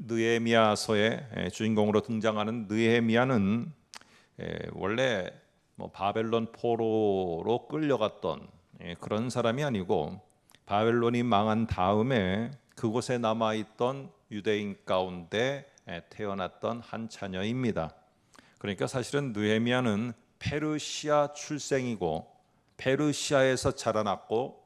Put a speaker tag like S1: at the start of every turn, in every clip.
S1: 느헤미야서의 주인공으로 등장하는 느헤미야는 원래 바벨론 포로로 끌려갔던 그런 사람이 아니고, 바벨론이 망한 다음에 그곳에 남아있던 유대인 가운데 태어났던 한 자녀입니다. 그러니까 사실은 느헤미야는 페르시아 출생이고 페르시아에서 자라났고,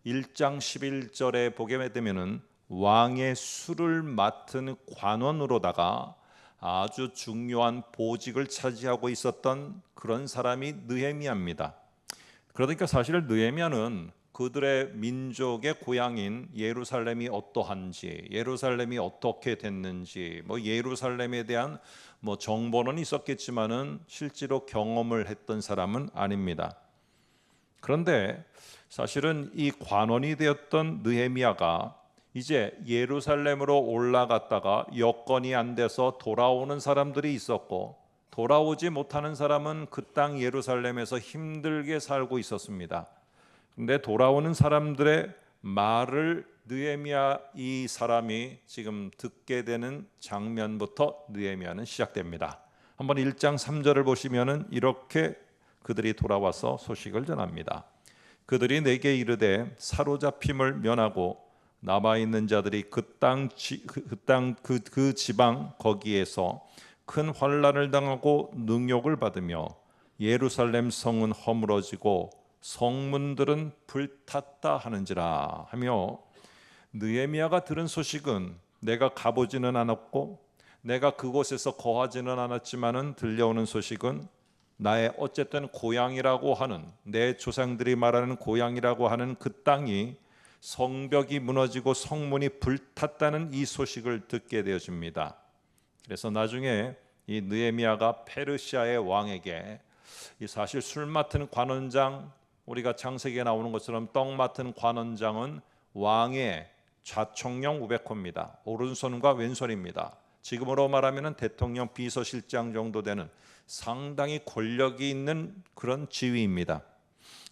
S1: 1장 11절에 보게 되면은 왕의 술을 맡은 관원으로다가 아주 중요한 보직을 차지하고 있었던 그런 사람이 느헤미야입니다. 그러니까 사실 느헤미야는 그들의 민족의 고향인 예루살렘이 어떠한지, 예루살렘이 어떻게 됐는지, 예루살렘에 대한 정보는 있었겠지만은 실제로 경험을 했던 사람은 아닙니다. 그런데 사실은 이 관원이 되었던 느헤미야가 이제 예루살렘으로 올라갔다가 여건이 안 돼서 돌아오는 사람들이 있었고, 돌아오지 못하는 사람은 그 땅 예루살렘에서 힘들게 살고 있었습니다. 근데 돌아오는 사람들의 말을 느헤미야 이 사람이 지금 듣게 되는 장면부터 느헤미야는 시작됩니다. 한번 1장 3절을 보시면은 이렇게 그들이 돌아와서 소식을 전합니다. 그들이 내게 이르되 사로잡힘을 면하고 남아 있는 자들이 그 지방 거기에서 큰 환난을 당하고 능욕을 받으며 예루살렘 성은 허물어지고 성문들은 불탔다 하는지라 하며, 느헤미야가 들은 소식은 내가 가보지는 않았고 내가 그곳에서 거하지는 않았지만은 들려오는 소식은 나의 어쨌든 고향이라고 하는, 내 조상들이 말하는 고향이라고 하는 그 땅이 성벽이 무너지고 성문이 불탔다는 이 소식을 듣게 되어집니다. 그래서 나중에 이 느헤미야가 페르시아의 왕에게, 이 사실 술 맡은 관원장, 우리가 창세기에 나오는 것처럼 떡 맡은 관원장은 왕의 좌총령 우베코입니다. 오른손과 왼손입니다. 지금으로 말하면 대통령 비서실장 정도 되는 상당히 권력이 있는 그런 지위입니다.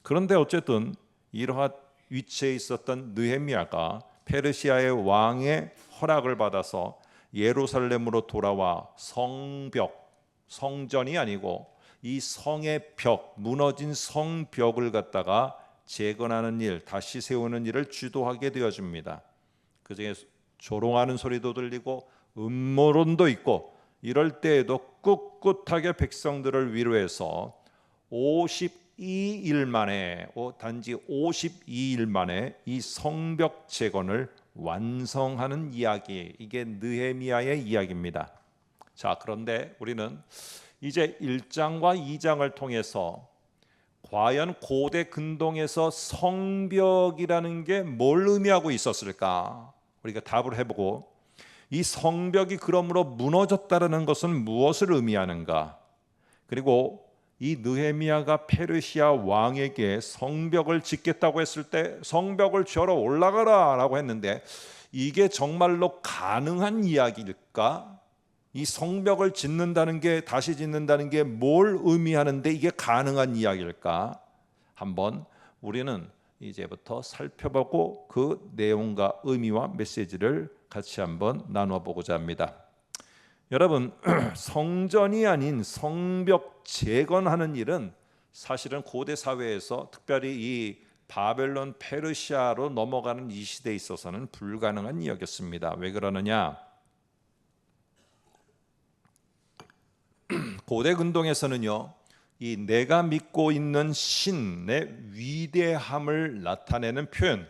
S1: 그런데 어쨌든 이러한 위치에 있었던 느헤미야가 페르시아의 왕의 허락을 받아서 예루살렘으로 돌아와 성벽, 성전이 아니고 이 성의 벽, 무너진 성벽을 갖다가 재건하는 일, 다시 세우는 일을 주도하게 되어집니다. 그중에 조롱하는 소리도 들리고 음모론도 있고, 이럴 때에도 꿋꿋하게 백성들을 위로해서 52일 만에, 단지 52일 만에 이 성벽 재건을 완성하는 이야기, 이게 느헤미야의 이야기입니다. 자, 그런데 우리는 이제 1장과 2장을 통해서 과연 고대 근동에서 성벽이라는 게 뭘 의미하고 있었을까? 우리가 답을 해보고, 이 성벽이 그러므로 무너졌다는 것은 무엇을 의미하는가? 그리고 이 느헤미야가 페르시아 왕에게 성벽을 짓겠다고 했을 때 성벽을 지어러 올라가라 라고 했는데, 이게 정말로 가능한 이야기일까? 이 성벽을 짓는다는 게, 다시 짓는다는 게 뭘 의미하는데 이게 가능한 이야기일까? 한번 우리는 이제부터 살펴보고 그 내용과 의미와 메시지를 같이 한번 나누어 보고자 합니다. 여러분, 성전이 아닌 성벽 재건하는 일은 사실은 고대 사회에서, 특별히 이 바벨론 페르시아로 넘어가는 이 시대에 있어서는 불가능한 이야기였습니다. 왜 그러느냐? 고대 근동에서는요, 이 내가 믿고 있는 신의 위대함을 나타내는 표현,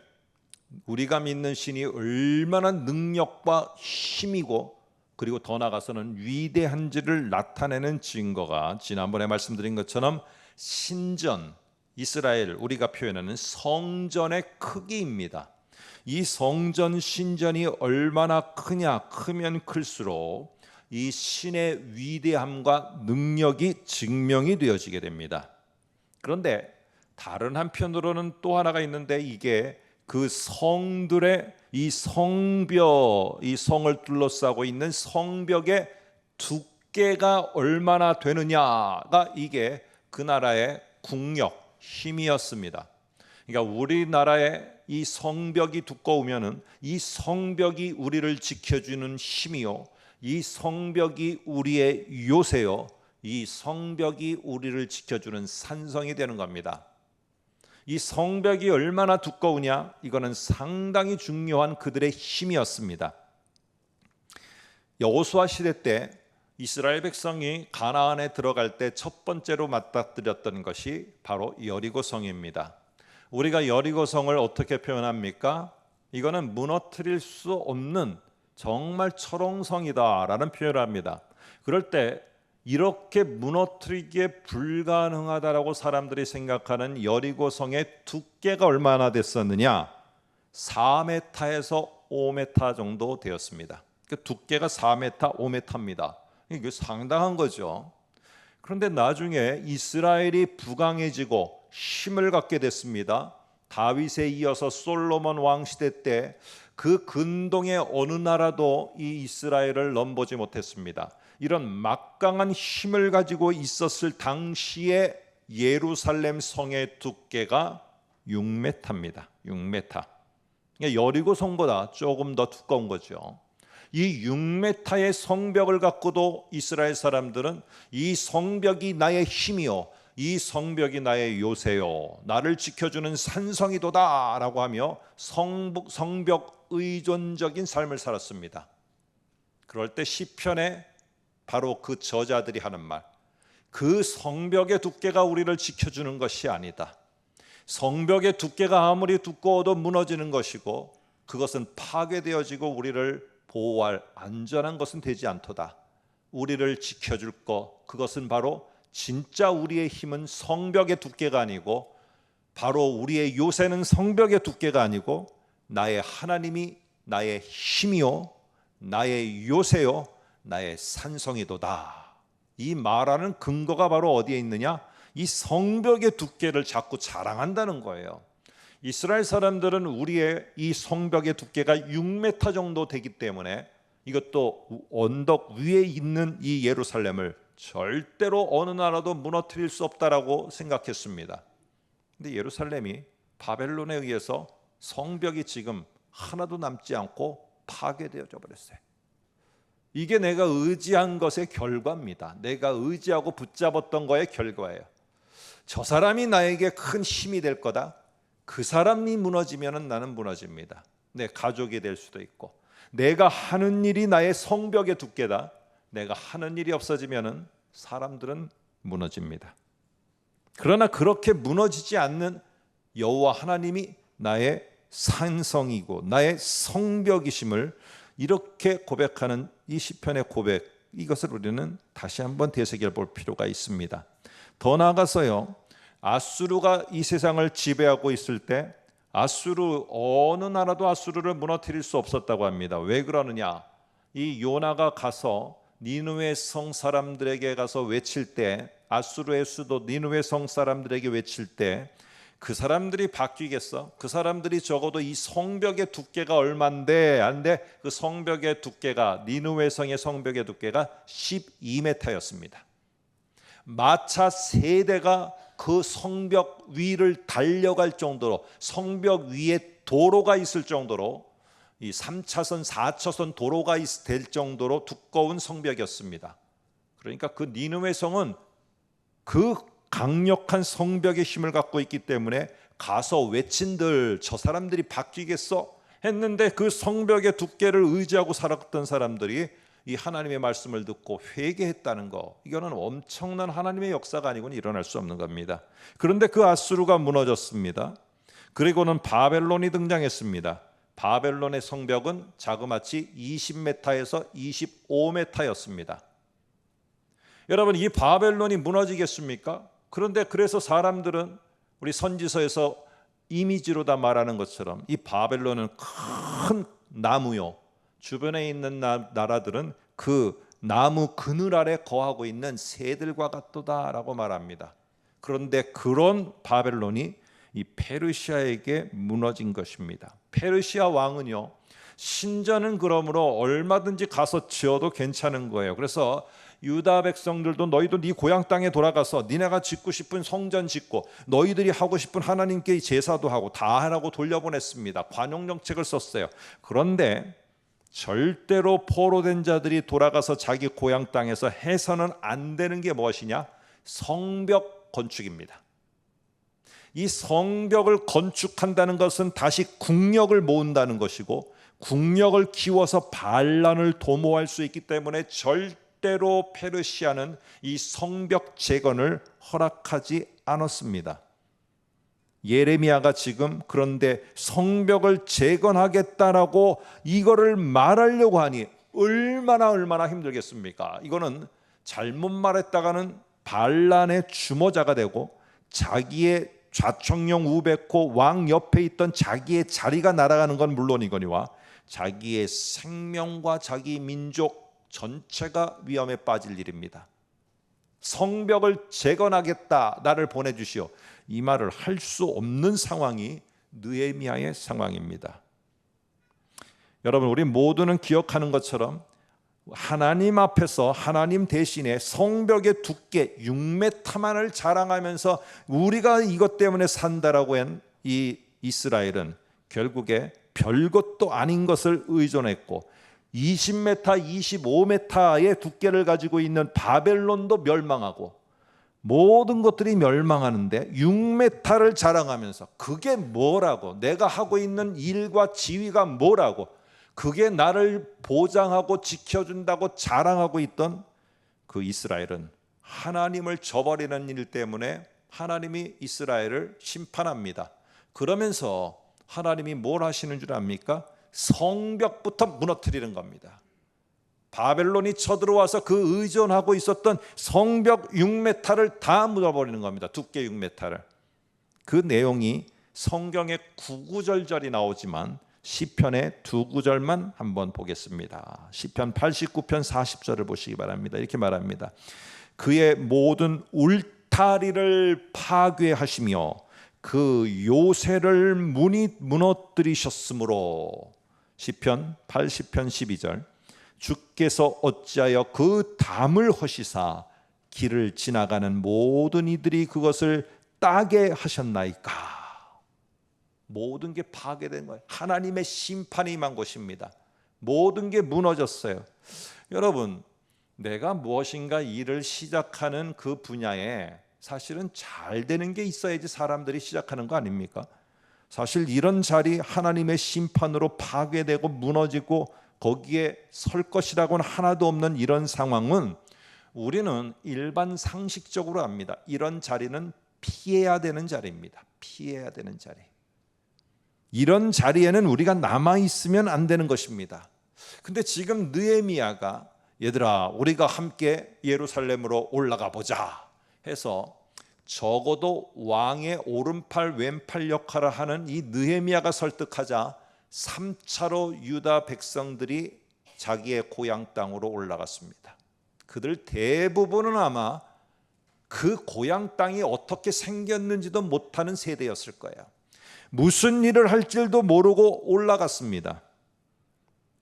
S1: 우리가 믿는 신이 얼마나 능력과 힘이고 그리고 더 나아가서는 위대한지를 나타내는 증거가, 지난번에 말씀드린 것처럼 신전, 이스라엘, 우리가 표현하는 성전의 크기입니다. 이 성전, 신전이 얼마나 크면 클수록 이 신의 위대함과 능력이 증명이 되어지게 됩니다. 그런데 다른 한편으로는 또 하나가 있는데, 이게 그 성들의 이 성벽, 이 성을 둘러싸고 있는 성벽의 두께가 얼마나 되느냐가 이게 그 나라의 국력, 힘이었습니다. 그러니까 우리나라의 이 성벽이 두꺼우면은 이 성벽이 우리를 지켜주는 힘이요, 이 성벽이 우리의 요새요, 이 성벽이 우리를 지켜주는 산성이 되는 겁니다. 이 성벽이 얼마나 두꺼우냐, 이거는 상당히 중요한 그들의 힘이었습니다. 여호수아 시대 때 이스라엘 백성이 가나안에 들어갈 때 첫 번째로 맞닥뜨렸던 것이 바로 여리고성입니다. 우리가 여리고성을 어떻게 표현합니까? 이거는 무너뜨릴 수 없는 정말 철옹성이다라는 표현을 합니다. 그럴 때 이렇게 무너뜨리기에 불가능하다라고 사람들이 생각하는 여리고성의 두께가 얼마나 됐었느냐? 4m에서 5m 정도 되었습니다. 그 두께가 4m, 5m입니다. 이게 상당한 거죠. 그런데 나중에 이스라엘이 부강해지고 힘을 갖게 됐습니다. 다윗에 이어서 솔로몬 왕 시대 때 그 근동의 어느 나라도 이 이스라엘을 넘보지 못했습니다. 이런 막강한 힘을 가지고 있었을 당시에 예루살렘 성의 두께가 6m입니다. 6m. 여리고 성보다 조금 더 두꺼운 거죠. 이 6m의 성벽을 갖고도 이스라엘 사람들은 이 성벽이 나의 힘이요, 이 성벽이 나의 요새요, 나를 지켜주는 산성이도다 라고 하며 성벽 의존적인 삶을 살았습니다. 그럴 때 시편에 바로 그 저자들이 하는 말, 그 성벽의 두께가 우리를 지켜주는 것이 아니다. 성벽의 두께가 아무리 두꺼워도 무너지는 것이고 그것은 파괴되어지고 우리를 보호할 안전한 것은 되지 않도다. 우리를 지켜줄 것, 그것은 바로 진짜 우리의 힘은 성벽의 두께가 아니고, 바로 우리의 요새는 성벽의 두께가 아니고 나의 하나님이 나의 힘이요, 나의 요새요, 나의 산성이도다. 이 말하는 근거가 바로 어디에 있느냐? 이 성벽의 두께를 자꾸 자랑한다는 거예요. 이스라엘 사람들은 우리의 이 성벽의 두께가 6m 정도 되기 때문에 이것도 언덕 위에 있는 이 예루살렘을 절대로 어느 나라도 무너뜨릴 수 없다라고 생각했습니다. 근데 예루살렘이 바벨론에 의해서 성벽이 지금 하나도 남지 않고 파괴되어져 버렸어요. 이게 내가 의지한 것의 결과입니다. 내가 의지하고 붙잡았던 거의 결과예요. 저 사람이 나에게 큰 힘이 될 거다. 그 사람이 무너지면 나는 무너집니다. 내 가족이 될 수도 있고, 내가 하는 일이 나의 성벽의 두께다. 내가 하는 일이 없어지면 사람들은 무너집니다. 그러나 그렇게 무너지지 않는 여호와 하나님이 나의 산성이고 나의 성벽이심을 이렇게 고백하는 이 시편의 고백, 이것을 우리는 다시 한번 되새겨 볼 필요가 있습니다. 더 나아가서요, 아수르가 이 세상을 지배하고 있을 때 아수르, 어느 나라도 아수르를 무너뜨릴 수 없었다고 합니다. 왜 그러느냐? 이 요나가 가서 니느웨 성 사람들에게 가서 외칠 때, 아수르의 수도 니느웨 성 사람들에게 외칠 때 그 사람들이 바뀌겠어? 그 사람들이 적어도 이 성벽의 두께가 얼만데, 안데 그 성벽의 두께가, 니느웨 성의 성벽의 두께가 12m였습니다. 마차 3대가 그 성벽 위를 달려갈 정도로, 성벽 위에 도로가 있을 정도로, 이 3차선 4차선 도로가 될 정도로 두꺼운 성벽이었습니다. 그러니까 그 니느웨 성은 그 강력한 성벽의 힘을 갖고 있기 때문에 가서 외친들, 저 사람들이 바뀌겠어 했는데 그 성벽의 두께를 의지하고 살았던 사람들이 이 하나님의 말씀을 듣고 회개했다는 거, 이거는 엄청난 하나님의 역사가 아니고는 일어날 수 없는 겁니다. 그런데 그 아수르가 무너졌습니다. 그리고는 바벨론이 등장했습니다. 바벨론의 성벽은 자그마치 20m에서 25m였습니다. 여러분, 이 바벨론이 무너지겠습니까? 그런데 그래서 사람들은 우리 선지서에서 이미지로 다 말하는 것처럼 이 바벨론은 큰 나무요, 주변에 있는 나라들은 그 나무 그늘 아래 거하고 있는 새들과 같도다라고 말합니다. 그런데 그런 바벨론이 이 페르시아에게 무너진 것입니다. 페르시아 왕은요, 신전은 그러므로 얼마든지 가서 지어도 괜찮은 거예요. 그래서 유다 백성들도 너희도 네 고향 땅에 돌아가서 니네가 짓고 싶은 성전 짓고 너희들이 하고 싶은 하나님께 제사도 하고 다 하라고 돌려보냈습니다. 관용 정책을 썼어요. 그런데 절대로 포로된 자들이 돌아가서 자기 고향 땅에서 해서는 안 되는 게 무엇이냐? 성벽 건축입니다. 이 성벽을 건축한다는 것은 다시 국력을 모은다는 것이고, 국력을 키워서 반란을 도모할 수 있기 때문에 절대로 페르시아는 이 성벽 재건을 허락하지 않았습니다. 예레미야가 지금 그런데 성벽을 재건하겠다라고 이거를 말하려고 하니 얼마나 힘들겠습니까? 이거는 잘못 말했다가는 반란의 주모자가 되고 자기의 좌청령 우베코 왕 옆에 있던 자기의 자리가 날아가는 건 물론이거니와 자기의 생명과 자기 민족 전체가 위험에 빠질 일입니다. 성벽을 재건하겠다, 나를 보내주시오. 이 말을 할 수 없는 상황이 느헤미야의 상황입니다. 여러분, 우리 모두는 기억하는 것처럼 하나님 앞에서 하나님 대신에 성벽의 두께 6m만을 자랑하면서 우리가 이것 때문에 산다라고 한 이 이스라엘은 결국에 별것도 아닌 것을 의존했고 20m, 25m의 두께를 가지고 있는 바벨론도 멸망하고 모든 것들이 멸망하는데 6m를 자랑하면서 그게 뭐라고, 내가 하고 있는 일과 지위가 뭐라고, 그게 나를 보장하고 지켜준다고 자랑하고 있던 그 이스라엘은 하나님을 저버리는 일 때문에 하나님이 이스라엘을 심판합니다. 그러면서 하나님이 뭘 하시는 줄 압니까? 성벽부터 무너뜨리는 겁니다. 바벨론이 쳐들어와서 그 의존하고 있었던 성벽 6m를 다 묻어버리는 겁니다. 두께 6m를. 그 내용이 성경에 9구절절이 나오지만 시편의 2구절만 한번 보겠습니다. 시편 89편 40절을 보시기 바랍니다. 이렇게 말합니다. 그의 모든 울타리를 파괴하시며 그 요새를 무너뜨리셨으므로. 시편 80편 12절. 주께서 어찌하여 그 담을 허시사 길을 지나가는 모든 이들이 그것을 따게 하셨나이까. 모든 게 파괴된 거예요. 하나님의 심판이 임한 것입니다. 모든 게 무너졌어요. 여러분, 내가 무엇인가 일을 시작하는 그 분야에 사실은 잘 되는 게 있어야지 사람들이 시작하는 거 아닙니까? 사실 이런 자리, 하나님의 심판으로 파괴되고 무너지고 거기에 설 것이라고는 하나도 없는 이런 상황은 우리는 일반 상식적으로 압니다. 이런 자리는 피해야 되는 자리입니다. 피해야 되는 자리. 이런 자리에는 우리가 남아있으면 안 되는 것입니다. 근데 지금 느헤미야가 얘들아, 우리가 함께 예루살렘으로 올라가 보자 해서 적어도 왕의 오른팔 왼팔 역할을 하는 이 느헤미야가 설득하자 3차로 유다 백성들이 자기의 고향 땅으로 올라갔습니다. 그들 대부분은 아마 그 고향 땅이 어떻게 생겼는지도 못하는 세대였을 거예요. 무슨 일을 할 줄도 모르고 올라갔습니다.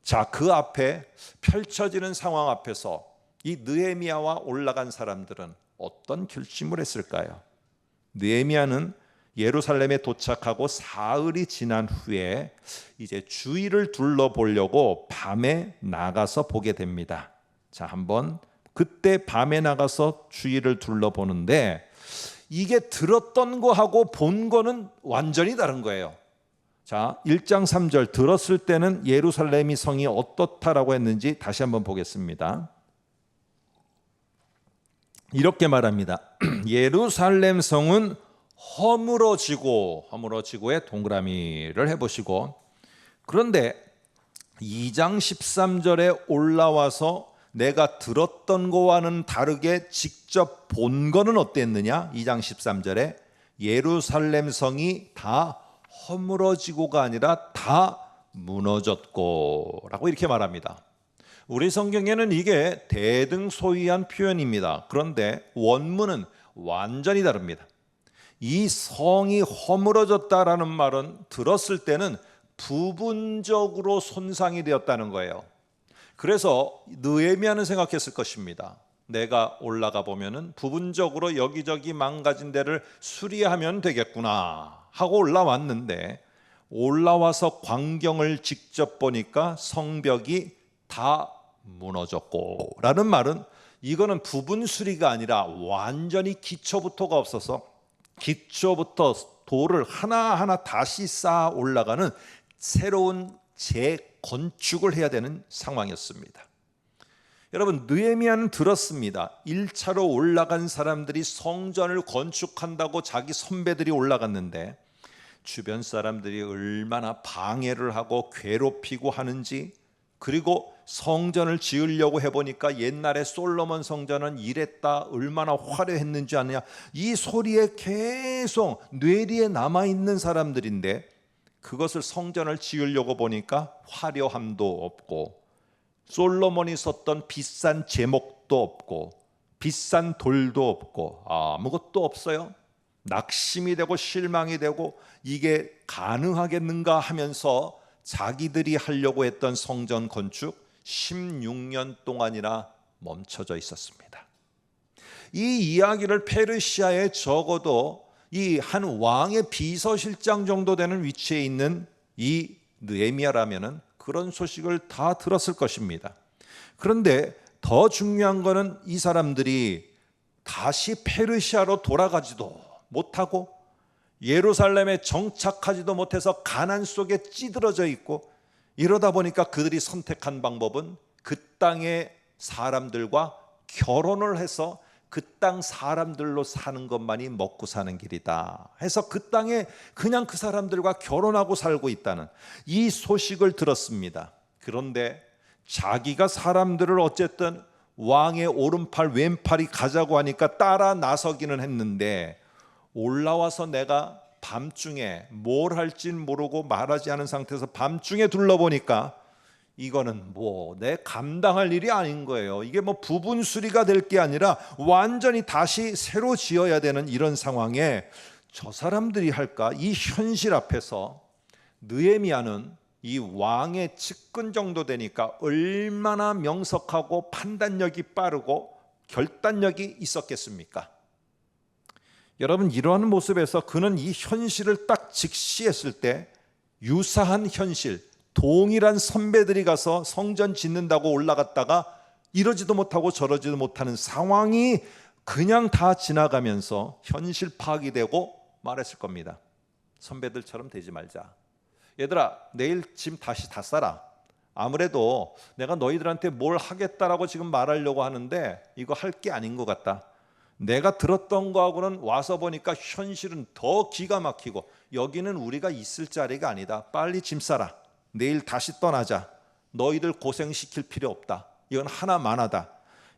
S1: 자, 그 앞에 펼쳐지는 상황 앞에서 이 느헤미야와 올라간 사람들은 어떤 결심을 했을까요? 느헤미야는 예루살렘에 도착하고 사흘이 지난 후에 이제 주위를 둘러보려고 밤에 나가서 보게 됩니다. 자, 한번 그때 밤에 나가서 주위를 둘러보는데 이게 들었던 거하고 본 거는 완전히 다른 거예요. 자, 1장 3절 들었을 때는 예루살렘이 성이 어떻다라고 했는지 다시 한번 보겠습니다. 이렇게 말합니다. 예루살렘 성은 허물어지고의 동그라미를 해보시고, 그런데 2장 13절에 올라와서 내가 들었던 거와는 다르게 직접 본 거는 어땠느냐? 2장 13절에 예루살렘 성이 다 허물어지고가 아니라 다 무너졌고 라고 이렇게 말합니다. 우리 성경에는 이게 대등소이한 표현입니다. 그런데 원문은 완전히 다릅니다. 이 성이 허물어졌다라는 말은 들었을 때는 부분적으로 손상이 되었다는 거예요. 그래서 느헤미야는 생각했을 것입니다. 내가 올라가 보면은 부분적으로 여기저기 망가진 데를 수리하면 되겠구나 하고 올라왔는데, 올라와서 광경을 직접 보니까 성벽이 다 무너졌고, 라는 말은 이거는 부분 수리가 아니라 완전히 기초부터가 없어서 기초부터 돌을 하나하나 다시 쌓아 올라가는 새로운 재건축을 해야 되는 상황이었습니다. 여러분, 느헤미야는 들었습니다. 1차로 올라간 사람들이 성전을 건축한다고 자기 선배들이 올라갔는데 주변 사람들이 얼마나 방해를 하고 괴롭히고 하는지, 그리고 성전을 지으려고 해보니까 옛날에 솔로몬 성전은 이랬다, 얼마나 화려했는지 아느냐, 이 소리에 계속 뇌리에 남아있는 사람들인데, 그것을 성전을 지으려고 보니까 화려함도 없고 솔로몬이 썼던 비싼 제목도 없고 비싼 돌도 없고 아무것도 없어요. 낙심이 되고 실망이 되고 이게 가능하겠는가 하면서 자기들이 하려고 했던 성전 건축 16년 동안이나 멈춰져 있었습니다. 이 이야기를 페르시아에 적어도 이 한 왕의 비서실장 정도 되는 위치에 있는 이 느헤미야라면은 그런 소식을 다 들었을 것입니다. 그런데 더 중요한 것은 이 사람들이 다시 페르시아로 돌아가지도 못하고 예루살렘에 정착하지도 못해서 가난 속에 찌들어져 있고, 이러다 보니까 그들이 선택한 방법은 그 땅의 사람들과 결혼을 해서 그 땅 사람들로 사는 것만이 먹고 사는 길이다 해서 그 땅에 그냥 그 사람들과 결혼하고 살고 있다는 이 소식을 들었습니다. 그런데 자기가 사람들을 어쨌든 왕의 오른팔 왼팔이 가자고 하니까 따라 나서기는 했는데, 올라와서 내가 밤중에 뭘 할진 모르고 말하지 않은 상태에서 밤중에 둘러보니까 이거는 내 감당할 일이 아닌 거예요. 이게 부분 수리가 될 게 아니라 완전히 다시 새로 지어야 되는 이런 상황에 저 사람들이 할까? 이 현실 앞에서 느헤미야는 이 왕의 측근 정도 되니까 얼마나 명석하고 판단력이 빠르고 결단력이 있었겠습니까? 여러분, 이러한 모습에서 그는 이 현실을 딱 직시했을 때 유사한 현실, 동일한 선배들이 가서 성전 짓는다고 올라갔다가 이러지도 못하고 저러지도 못하는 상황이 그냥 다 지나가면서 현실 파악이 되고 말했을 겁니다. 선배들처럼 되지 말자. 얘들아, 내일 짐 다시 다 싸라. 아무래도 내가 너희들한테 뭘 하겠다라고 지금 말하려고 하는데 이거 할 게 아닌 것 같다. 내가 들었던 거하고는 와서 보니까 현실은 더 기가 막히고 여기는 우리가 있을 자리가 아니다. 빨리 짐 싸라. 내일 다시 떠나자. 너희들 고생시킬 필요 없다. 이건 하나만하다.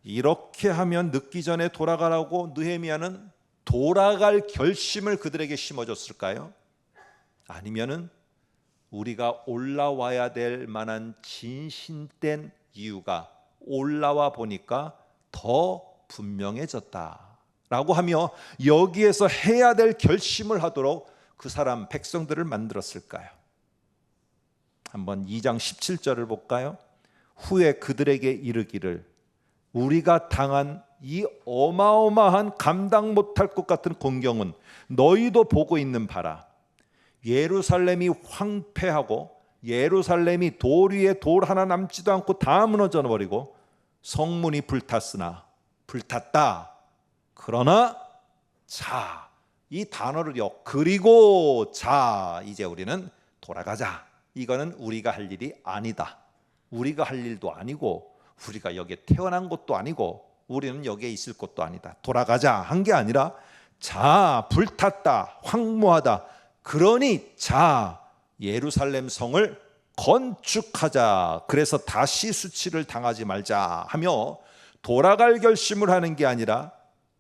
S1: 이렇게 하면 늦기 전에 돌아가라고 느헤미야는 돌아갈 결심을 그들에게 심어줬을까요? 아니면은 우리가 올라와야 될 만한 진실된 이유가 올라와 보니까 더 분명해졌다라고 하며 여기에서 해야 될 결심을 하도록 그 사람 백성들을 만들었을까요? 한번 2장 17절을 볼까요? 후에 그들에게 이르기를 우리가 당한 이 어마어마한 감당 못할 것 같은 공경은 너희도 보고 있는 바라. 예루살렘이 황폐하고 예루살렘이 돌 위에 돌 하나 남지도 않고 다 무너져 버리고 성문이 불탔으나 불탔다. 그러나 자, 이 단어를요. 그리고 자, 이제 우리는 돌아가자. 이거는 우리가 할 일이 아니다. 우리가 할 일도 아니고 우리가 여기에 태어난 것도 아니고 우리는 여기에 있을 것도 아니다. 돌아가자 한 게 아니라 자, 불탔다. 황무하다. 그러니 자, 예루살렘 성을 건축하자. 그래서 다시 수치를 당하지 말자 하며 돌아갈 결심을 하는 게 아니라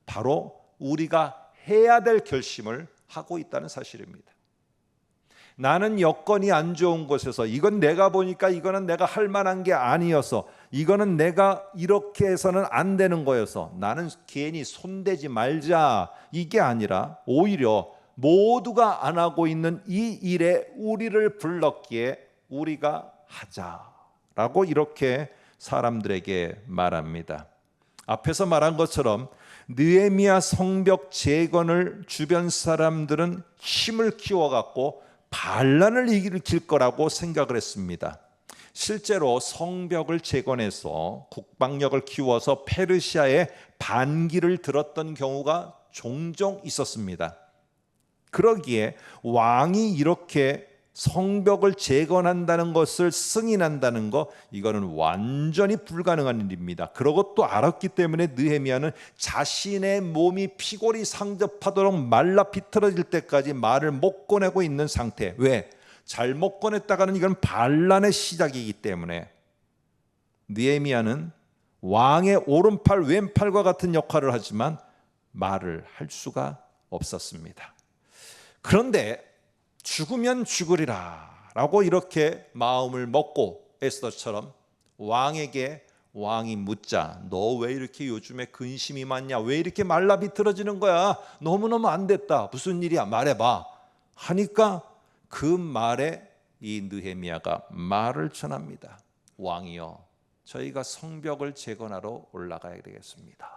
S1: 바로 우리가 해야 될 결심을 하고 있다는 사실입니다. 나는 여건이 안 좋은 곳에서 이건 내가 보니까 이거는 내가 할 만한 게 아니어서 이거는 내가 이렇게 해서는 안 되는 거여서 나는 괜히 손대지 말자 이게 아니라 오히려 모두가 안 하고 있는 이 일에 우리를 불렀기에 우리가 하자라고 이렇게 사람들에게 말합니다. 앞에서 말한 것처럼 느헤미야 성벽 재건을 주변 사람들은 힘을 키워갖고 반란을 일으킬 거라고 생각을 했습니다. 실제로 성벽을 재건해서 국방력을 키워서 페르시아의 반기를 들었던 경우가 종종 있었습니다. 그러기에 왕이 이렇게 성벽을 재건한다는 것을 승인한다는 거, 이거는 완전히 불가능한 일입니다. 그러고 또 알았기 때문에 느헤미야는 자신의 몸이 피골이 상접하도록 말라 비틀어질 때까지 말을 못 꺼내고 있는 상태. 왜? 잘못 꺼냈다가는 이건 반란의 시작이기 때문에. 느헤미야는 왕의 오른팔 왼팔과 같은 역할을 하지만 말을 할 수가 없었습니다. 그런데 죽으면 죽으리라 라고 이렇게 마음을 먹고 에스더처럼 왕이 묻자, 너 왜 이렇게 요즘에 근심이 많냐? 왜 이렇게 말라 비틀어지는 거야? 너무너무 안 됐다. 무슨 일이야? 말해봐. 하니까 그 말에 이 느헤미야가 말을 전합니다. 왕이여, 저희가 성벽을 재건하러 올라가야 되겠습니다.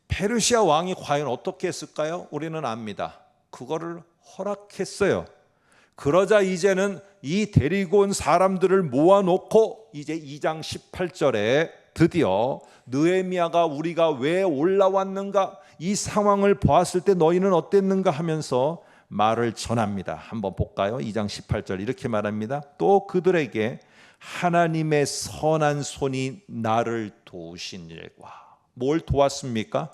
S1: 페르시아 왕이 과연 어떻게 했을까요? 우리는 압니다. 그거를 허락했어요. 그러자 이제는 이 데리고 온 사람들을 모아놓고 이제 2장 18절에 드디어 느헤미야가 우리가 왜 올라왔는가, 이 상황을 보았을 때 너희는 어땠는가 하면서 말을 전합니다. 한번 볼까요? 2장 18절 이렇게 말합니다. 또 그들에게 하나님의 선한 손이 나를 도우시니라. 뭘 도왔습니까?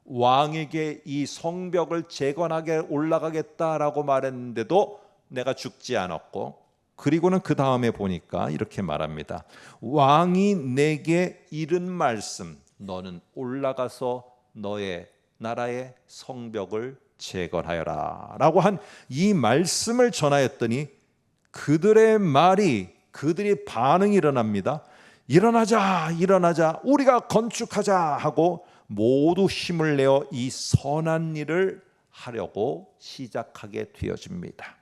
S1: 왕에게 이 성벽을 재건하게 올라가겠다라고 말했는데도 내가 죽지 않았고, 그리고는 그 다음에 보니까 이렇게 말합니다. 왕이 내게 이른 말씀, 너는 올라가서 너의 나라의 성벽을 재건하여라 라고 한 이 말씀을 전하였더니 그들의 반응이 일어납니다. 일어나자, 우리가 건축하자 하고 모두 힘을 내어 이 선한 일을 하려고 시작하게 되어집니다.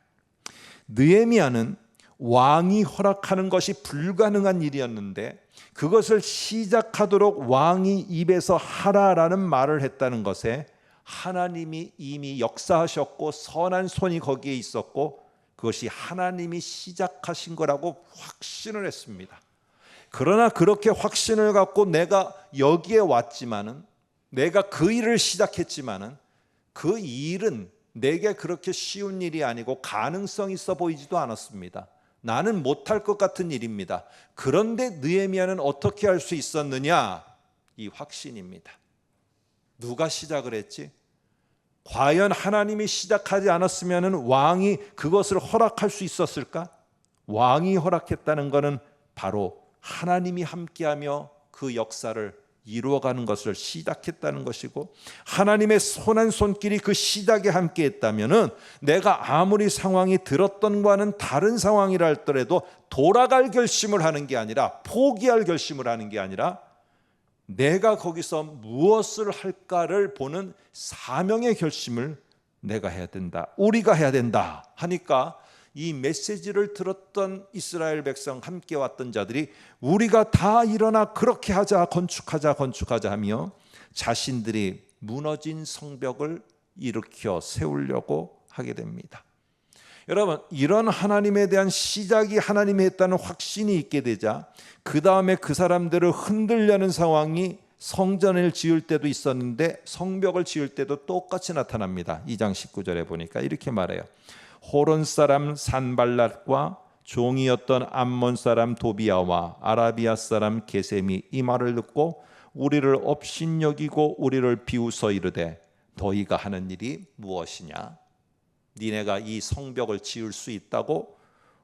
S1: 느헤미야는 왕이 허락하는 것이 불가능한 일이었는데 그것을 시작하도록 왕이 입에서 하라라는 말을 했다는 것에 하나님이 이미 역사하셨고 선한 손이 거기에 있었고 그것이 하나님이 시작하신 거라고 확신을 했습니다. 그러나 그렇게 확신을 갖고 내가 여기에 왔지만은, 내가 그 일을 시작했지만은 그 일은 내게 그렇게 쉬운 일이 아니고 가능성 있어 보이지도 않았습니다. 나는 못할 것 같은 일입니다. 그런데 느헤미야는 어떻게 할 수 있었느냐? 이 확신입니다. 누가 시작을 했지? 과연 하나님이 시작하지 않았으면 왕이 그것을 허락할 수 있었을까? 왕이 허락했다는 것은 바로 하나님이 함께하며 그 역사를 이루어가는 것을 시작했다는 것이고, 하나님의 손한 손길이 그 시작에 함께했다면 내가 아무리 상황이 들었던 것과는 다른 상황이라 할더라도 돌아갈 결심을 하는 게 아니라, 포기할 결심을 하는 게 아니라 내가 거기서 무엇을 할까를 보는 사명의 결심을 내가 해야 된다, 우리가 해야 된다 하니까 이 메시지를 들었던 이스라엘 백성, 함께 왔던 자들이 우리가 다 일어나 그렇게 하자, 건축하자 하며 자신들이 무너진 성벽을 일으켜 세우려고 하게 됩니다. 여러분, 이런 하나님에 대한 시작이 하나님이 했다는 확신이 있게 되자 그 다음에 그 사람들을 흔들려는 상황이 성전을 지을 때도 있었는데 성벽을 지을 때도 똑같이 나타납니다. 2장 19절에 보니까 이렇게 말해요. 호론 사람 산발랏과 종이었던 암몬 사람 도비아와 아라비아 사람 게셈이 이 말을 듣고 우리를 업신여기고 우리를 비웃어 이르되 너희가 하는 일이 무엇이냐? 니네가 이 성벽을 지을 수 있다고?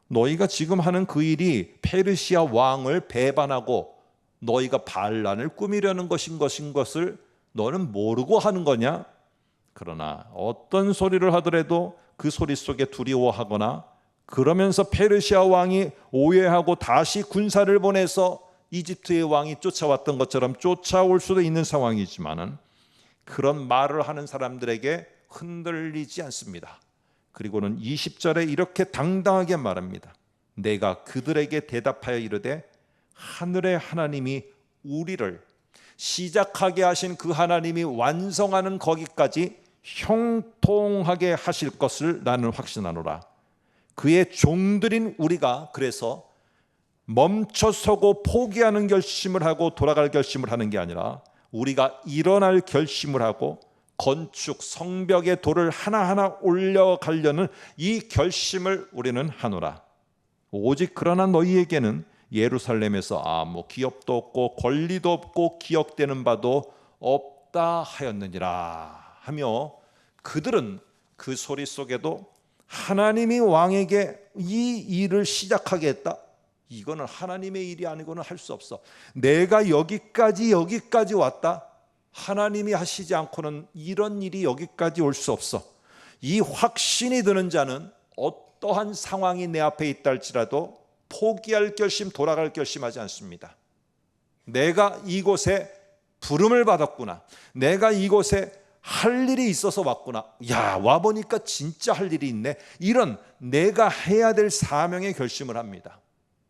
S1: 너희가 지금 하는 그 일이 페르시아 왕을 배반하고 너희가 반란을 꾸미려는 것을 너는 모르고 하는 거냐? 그러나 어떤 소리를 하더라도 그 소리 속에 두려워하거나 그러면서 페르시아 왕이 오해하고 다시 군사를 보내서 이집트의 왕이 쫓아왔던 것처럼 쫓아올 수도 있는 상황이지만은 그런 말을 하는 사람들에게 흔들리지 않습니다. 그리고는 20절에 이렇게 당당하게 말합니다. 내가 그들에게 대답하여 이르되 하늘의 하나님이 우리를 시작하게 하신 그 하나님이 완성하는 거기까지 형통하게 하실 것을 나는 확신하노라. 그의 종들인 우리가 그래서 멈춰서고 포기하는 결심을 하고 돌아갈 결심을 하는 게 아니라 우리가 일어날 결심을 하고 건축 성벽의 돌을 하나하나 올려가려는 이 결심을 우리는 하노라. 오직 그러나 너희에게는 예루살렘에서 뭐 기업도 없고 권리도 없고 기억되는 바도 없다 하였느니라 하며, 그들은 그 소리 속에도 하나님이 왕에게 이 일을 시작하게 했다, 이거는 하나님의 일이 아니고는 할 수 없어. 내가 여기까지 왔다, 하나님이 하시지 않고는 이런 일이 여기까지 올 수 없어. 이 확신이 드는 자는 어떠한 상황이 내 앞에 있다 할지라도 포기할 결심, 돌아갈 결심하지 않습니다. 내가 이곳에 부름을 받았구나, 내가 이곳에 할 일이 있어서 왔구나, 야 와보니까 진짜 할 일이 있네, 이런 내가 해야 될 사명의 결심을 합니다.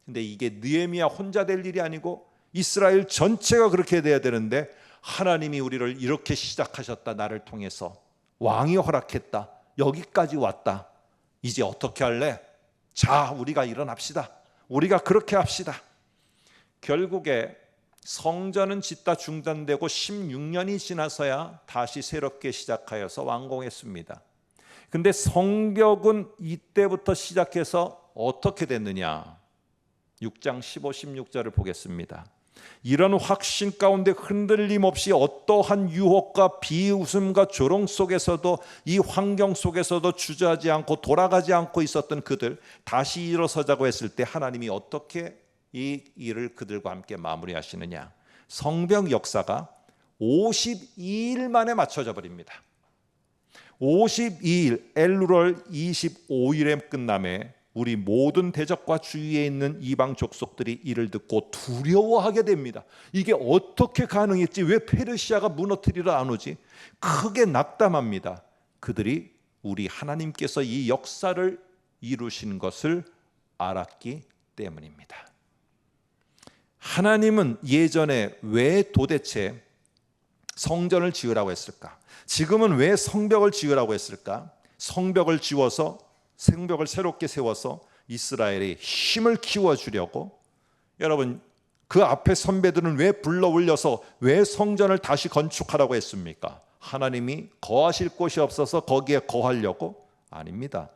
S1: 근데 이게 느헤미야 혼자 될 일이 아니고 이스라엘 전체가 그렇게 돼야 되는데, 하나님이 우리를 이렇게 시작하셨다, 나를 통해서 왕이 허락했다, 여기까지 왔다, 이제 어떻게 할래? 자, 우리가 일어납시다, 우리가 그렇게 합시다. 결국에 성전은 짓다 중단되고 16년이 지나서야 다시 새롭게 시작하여서 완공했습니다. 근데 성벽은 이때부터 시작해서 어떻게 됐느냐? 6장 15, 16절을 보겠습니다. 이런 확신 가운데 흔들림 없이 어떠한 유혹과 비웃음과 조롱 속에서도, 이 환경 속에서도 주저하지 않고 돌아가지 않고 있었던 그들, 다시 일어서자고 했을 때 하나님이 어떻게 이 일을 그들과 함께 마무리하시느냐? 성벽 역사가 52일 만에 맞춰져 버립니다. 52일, 엘루월 25일에 끝남에 우리 모든 대적과 주위에 있는 이방 족속들이 이를 듣고 두려워하게 됩니다. 이게 어떻게 가능했지? 왜 페르시아가 무너뜨리러 안 오지? 크게 낙담합니다. 그들이 우리 하나님께서 이 역사를 이루신 것을 알았기 때문입니다. 하나님은 예전에 왜 도대체 성전을 지으라고 했을까? 지금은 왜 성벽을 지으라고 했을까? 성벽을 지어서, 성벽을 새롭게 세워서 이스라엘의 힘을 키워주려고. 여러분, 그 앞에 선배들은 왜 불러 올려서 왜 성전을 다시 건축하라고 했습니까? 하나님이 거하실 곳이 없어서 거기에 거하려고? 아닙니다.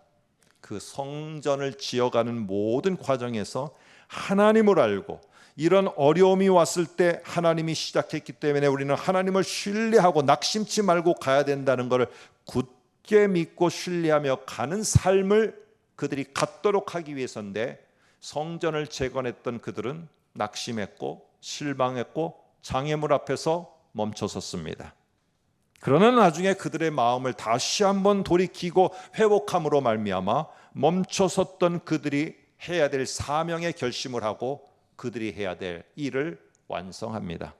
S1: 그 성전을 지어가는 모든 과정에서 하나님을 알고, 이런 어려움이 왔을 때 하나님이 시작했기 때문에 우리는 하나님을 신뢰하고 낙심치 말고 가야 된다는 것을 굳게 믿고 신뢰하며 가는 삶을 그들이 갖도록 하기 위해서인데, 성전을 재건했던 그들은 낙심했고 실망했고 장애물 앞에서 멈춰섰습니다. 그러나 나중에 그들의 마음을 다시 한번 돌이키고 회복함으로 말미암아 멈춰섰던 그들이 해야 될 사명의 결심을 하고 그들이 해야 될 일을 완성합니다.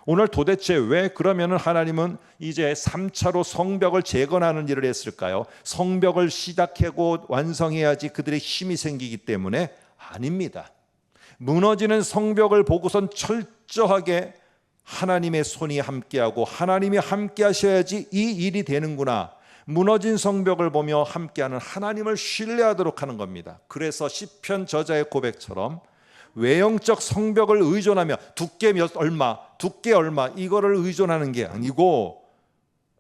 S1: 오늘 도대체 왜 그러면 하나님은 이제 3차로 성벽을 재건하는 일을 했을까요? 성벽을 시작하고 완성해야지 그들의 힘이 생기기 때문에? 아닙니다. 무너지는 성벽을 보고선 철저하게 하나님의 손이 함께하고 하나님이 함께 하셔야지 이 일이 되는구나, 무너진 성벽을 보며 함께하는 하나님을 신뢰하도록 하는 겁니다. 그래서 시편 저자의 고백처럼 외형적 성벽을 의존하며 두께 얼마 이거를 의존하는 게 아니고,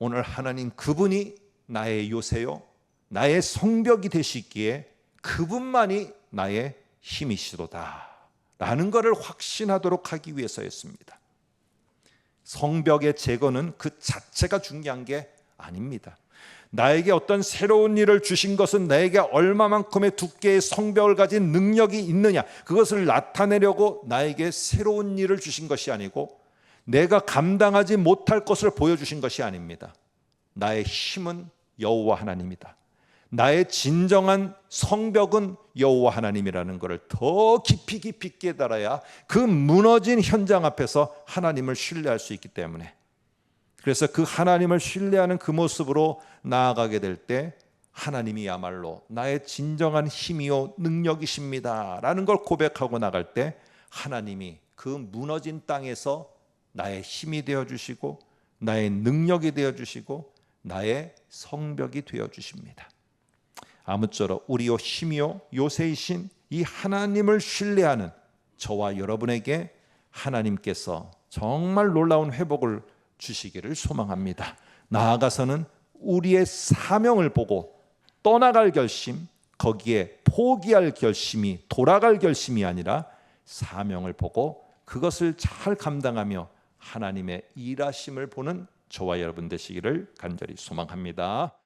S1: 오늘 하나님 그분이 나의 요새요, 나의 성벽이 되시기에 그분만이 나의 힘이시로다 라는 것을 확신하도록 하기 위해서였습니다. 성벽의 재건은 그 자체가 중요한 게 아닙니다. 나에게 어떤 새로운 일을 주신 것은 나에게 얼마만큼의 두께의 성벽을 가진 능력이 있느냐, 그것을 나타내려고 나에게 새로운 일을 주신 것이 아니고, 내가 감당하지 못할 것을 보여주신 것이 아닙니다. 나의 힘은 여호와 하나님이다. 나의 진정한 성벽은 여호와 하나님이라는 것을 더 깊이 깨달아야 그 무너진 현장 앞에서 하나님을 신뢰할 수 있기 때문에, 그래서 그 하나님을 신뢰하는 그 모습으로 나아가게 될 때 하나님이야말로 나의 진정한 힘이요 능력이십니다 라는 걸 고백하고 나갈 때, 하나님이 그 무너진 땅에서 나의 힘이 되어 주시고 나의 능력이 되어 주시고 나의 성벽이 되어 주십니다. 아무쪼록 우리요 힘이요 요새이신 이 하나님을 신뢰하는 저와 여러분에게 하나님께서 정말 놀라운 회복을 주시기를 소망합니다. 나아가서는 우리의 사명을 보고 떠나갈 결심, 거기에 포기할 결심이, 돌아갈 결심이 아니라 사명을 보고 그것을 잘 감당하며 하나님의 일하심을 보는 저와 여러분 되시기를 간절히 소망합니다.